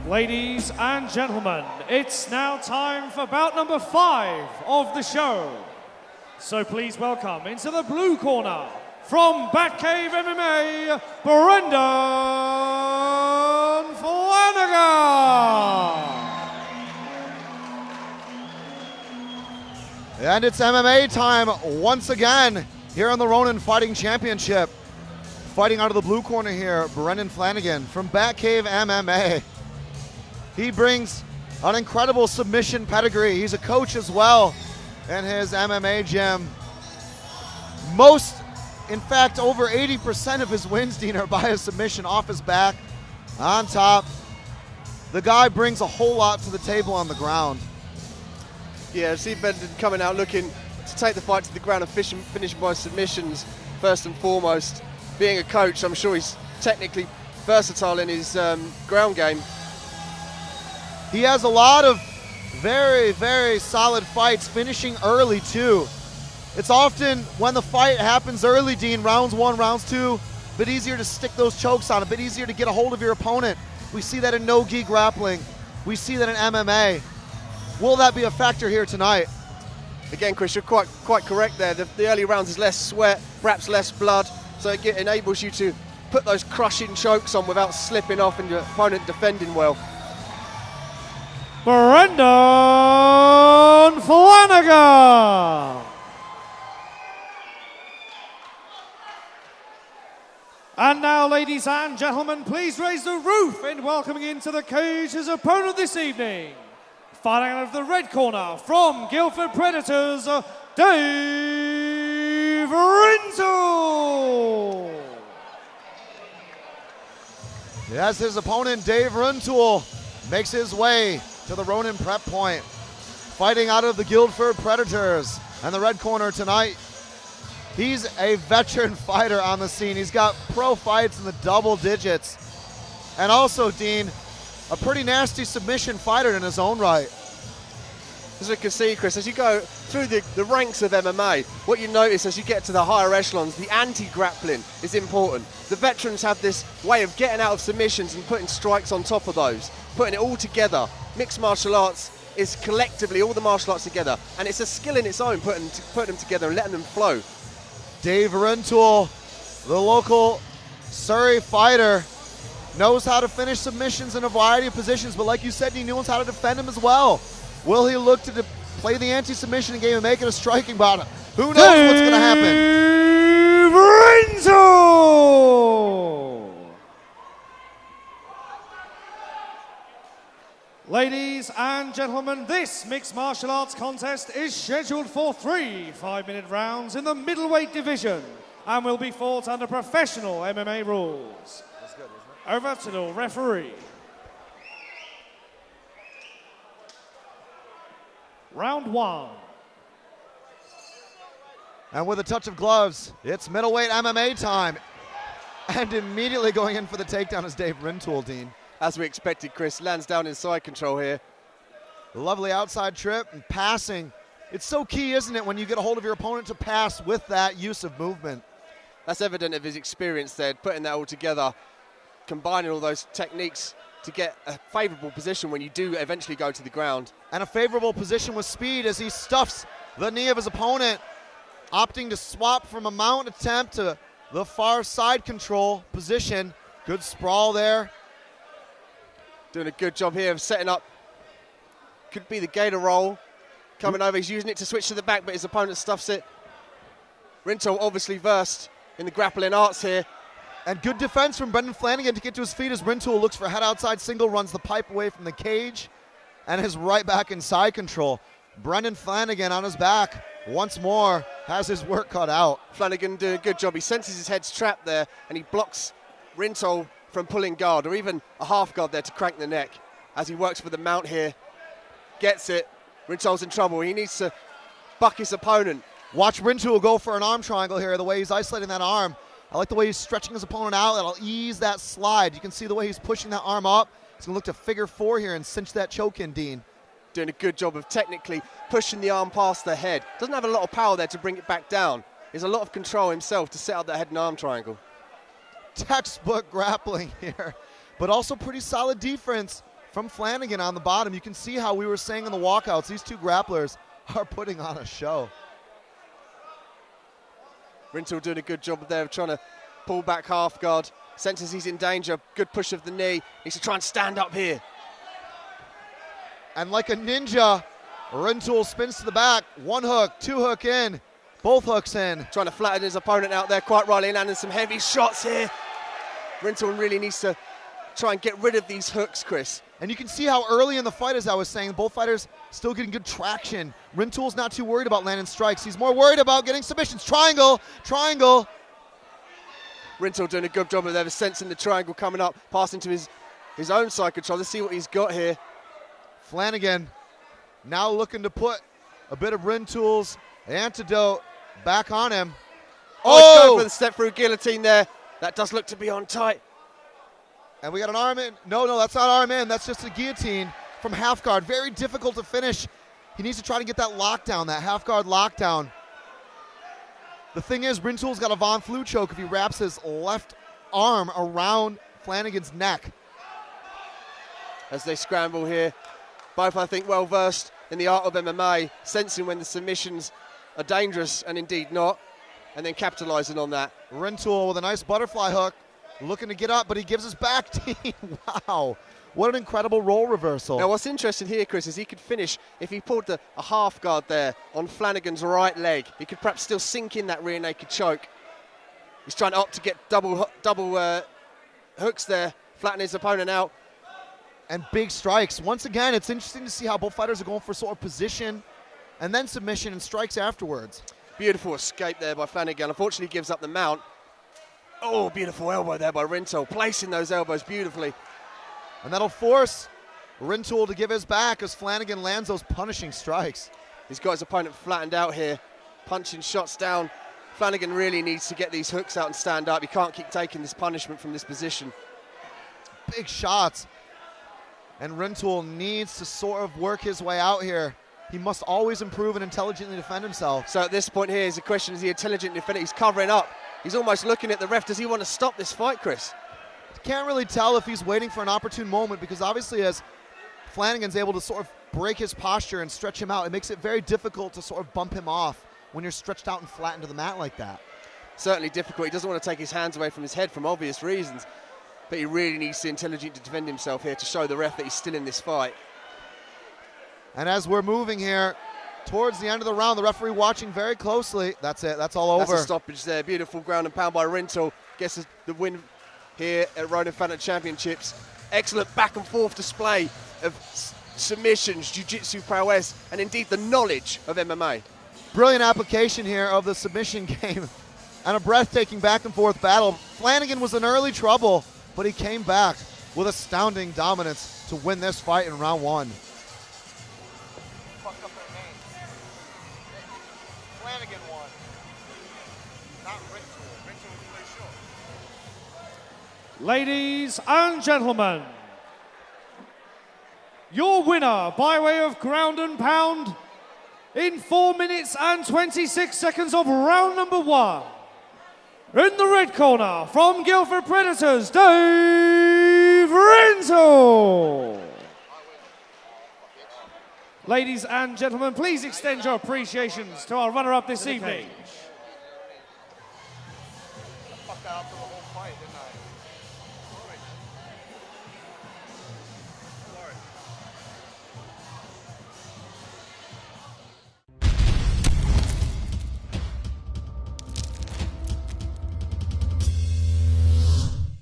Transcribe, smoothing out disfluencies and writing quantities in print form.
Ladies and gentlemen, it's now time for bout number 5 of the show. So please welcome into the blue corner, from Batcave MMA, Brenden Flanagan. And it's MMA time once again here on the Ronin Fighting Championship. Fighting out of the blue corner here, Brenden Flanagan from Batcave MMA. He brings an incredible submission pedigree. He's a coach as well in his MMA gym. In fact, over 80% of his wins, Dean, are by a submission off his back, on top. The guy brings a whole lot to the table on the ground. Yeah, see Brenden coming out looking to take the fight to the ground and finishing by submissions first and foremost. Being a coach, I'm sure he's technically versatile in his ground game. He has a lot of very, very solid fights, finishing early too. It's often when the fight happens early, Dean, rounds 1, rounds 2, a bit easier to stick those chokes on, a bit easier to get a hold of your opponent. We see that in no-gi grappling. We see that in MMA. Will that be a factor here tonight? Again, Chris, you're quite correct there. The early rounds is less sweat, perhaps less blood, so it enables you to put those crushing chokes on without slipping off and your opponent defending well. Brenden Flanagan. And now, ladies and gentlemen, please raise the roof in welcoming into the cage his opponent this evening. Fighting out of the red corner from Guildford Predators, Dave Rintoul. Yes, his opponent, Dave Rintoul, makes his way to the Ronin prep point. Fighting out of the Guildford Predators. And the red corner tonight, he's a veteran fighter on the scene. He's got pro fights in the double digits. And also, Dean, a pretty nasty submission fighter in his own right. As we can see, Chris, as you go through the ranks of MMA, what you notice as you get to the higher echelons, the anti-grappling is important. The veterans have this way of getting out of submissions and putting strikes on top of those, putting it all together. Mixed martial arts is collectively all the martial arts together, and it's a skill in its own, putting them together and letting them flow. Dave Rintoul, the local Surrey fighter, knows how to finish submissions in a variety of positions, but like you said, he knows how to defend them as well. Will he look to play the anti-submission game and make it a striking bout? Who knows what's going to happen? Dave Rintoul. Ladies and gentlemen, this mixed martial arts contest is scheduled for 3 5-minute rounds in the middleweight division and will be fought under professional MMA rules. That's good, isn't it? Over to the referee. Round 1. And with a touch of gloves, it's middleweight MMA time. And immediately going in for the takedown is Dave Rintoul, Dean. As we expected, Chris, lands down in side control here. Lovely outside trip and passing. It's so key, isn't it, when you get a hold of your opponent to pass with that use of movement. That's evident of his experience there, putting that all together, combining all those techniques to get a favourable position when you do eventually go to the ground. And a favourable position with speed as he stuffs the knee of his opponent, opting to swap from a mount attempt to the far side control position. Good sprawl there. Doing a good job here of setting up. Could be the gator roll. Coming over, he's using it to switch to the back, but his opponent stuffs it. Rintoul obviously versed in the grappling arts here. And good defense from Brenden Flanagan to get to his feet as Rintoul looks for head outside single, runs the pipe away from the cage, and is right back in side control. Brenden Flanagan on his back once more has his work cut out. Flanagan doing a good job. He senses his head's trapped there, and he blocks Rintoul from pulling guard, or even a half guard there to crank the neck. As he works for the mount here, gets it. Rintoul's in trouble. He needs to buck his opponent. Watch Rintoul go for an arm triangle here, the way he's isolating that arm. I like the way he's stretching his opponent out. That'll ease that slide. You can see the way he's pushing that arm up. He's going to look to figure 4 here and cinch that choke in, Dean. Doing a good job of technically pushing the arm past the head. Doesn't have a lot of power there to bring it back down. There's a lot of control himself to set up that head and arm triangle. Textbook grappling here, but also pretty solid defense from Flanagan on the bottom. You can see how we were saying in the walkouts, these two grapplers are putting on a show. Rintoul doing a good job there of trying to pull back half guard. Senses he's in danger. Good push of the knee. Needs to try and stand up here. And like a ninja, Rintoul spins to the back. One hook, two hook in, both hooks in. Trying to flatten his opponent out there quite rightly, landing some heavy shots here. Rintoul really needs to try and get rid of these hooks, Chris. And you can see how early in the fight, as I was saying, both fighters still getting good traction. Rintoul's not too worried about landing strikes. He's more worried about getting submissions. Triangle, triangle. Rintoul doing a good job of there, sensing the triangle coming up, passing to his own side control. Let's see what he's got here. Flanagan now looking to put a bit of Rintoul's antidote back on him. He's going for the step through guillotine there. That does look to be on tight. And we got an arm in. No, that's not arm in. That's just a guillotine from half guard. Very difficult to finish. He needs to try to get that lockdown, that half guard lockdown. The thing is, Rintoul's got a Von Flue choke if he wraps his left arm around Flanagan's neck. As they scramble here, both I think well versed in the art of MMA, sensing when the submissions are dangerous and indeed not, and then capitalizing on that. Rintoul with a nice butterfly hook, looking to get up, but he gives his back team. Wow, what an incredible role reversal. Now what's interesting here, Chris, is he could finish, if he pulled a half guard there on Flanagan's right leg, he could perhaps still sink in that rear naked choke. He's trying to opt to get double hooks there, flatten his opponent out. And big strikes. Once again, it's interesting to see how both fighters are going for sort of position and then submission and strikes afterwards. Beautiful escape there by Flanagan. Unfortunately, he gives up the mount. Oh, beautiful elbow there by Rintoul, placing those elbows beautifully. And that'll force Rintoul to give his back as Flanagan lands those punishing strikes. He's got his opponent flattened out here, punching shots down. Flanagan really needs to get these hooks out and stand up. He can't keep taking this punishment from this position. Big shots. And Rintoul needs to sort of work his way out here. He must always improve and intelligently defend himself. So at this point here is the question, is he intelligently defending? He's covering up. He's almost looking at the ref. Does he want to stop this fight, Chris? Can't really tell if he's waiting for an opportune moment, because obviously as Flanagan's able to sort of break his posture and stretch him out, it makes it very difficult to sort of bump him off when you're stretched out and flattened to the mat like that. Certainly difficult. He doesn't want to take his hands away from his head from obvious reasons. But he really needs to intelligently defend himself here to show the ref that he's still in this fight. And as we're moving here towards the end of the round, the referee watching very closely. That's it. That's all over. That's a stoppage there. Beautiful ground and pound by Rintoul. Gets the win here at Ronin Flanagan Championships. Excellent back and forth display of submissions, jiu-jitsu prowess, and indeed the knowledge of MMA. Brilliant application here of the submission game and a breathtaking back and forth battle. Flanagan was in early trouble, but he came back with astounding dominance to win this fight in round one. Flanagan won. Not Rintoul. Rintoul was way short. Ladies and gentlemen, your winner by way of ground and pound in 4 minutes and 26 seconds of round number one. In the red corner, from Guildford Predators, Dave Rintoul. Ladies and gentlemen, please extend your appreciations to our runner-up this evening. I fucked that up for the whole fight, didn't I?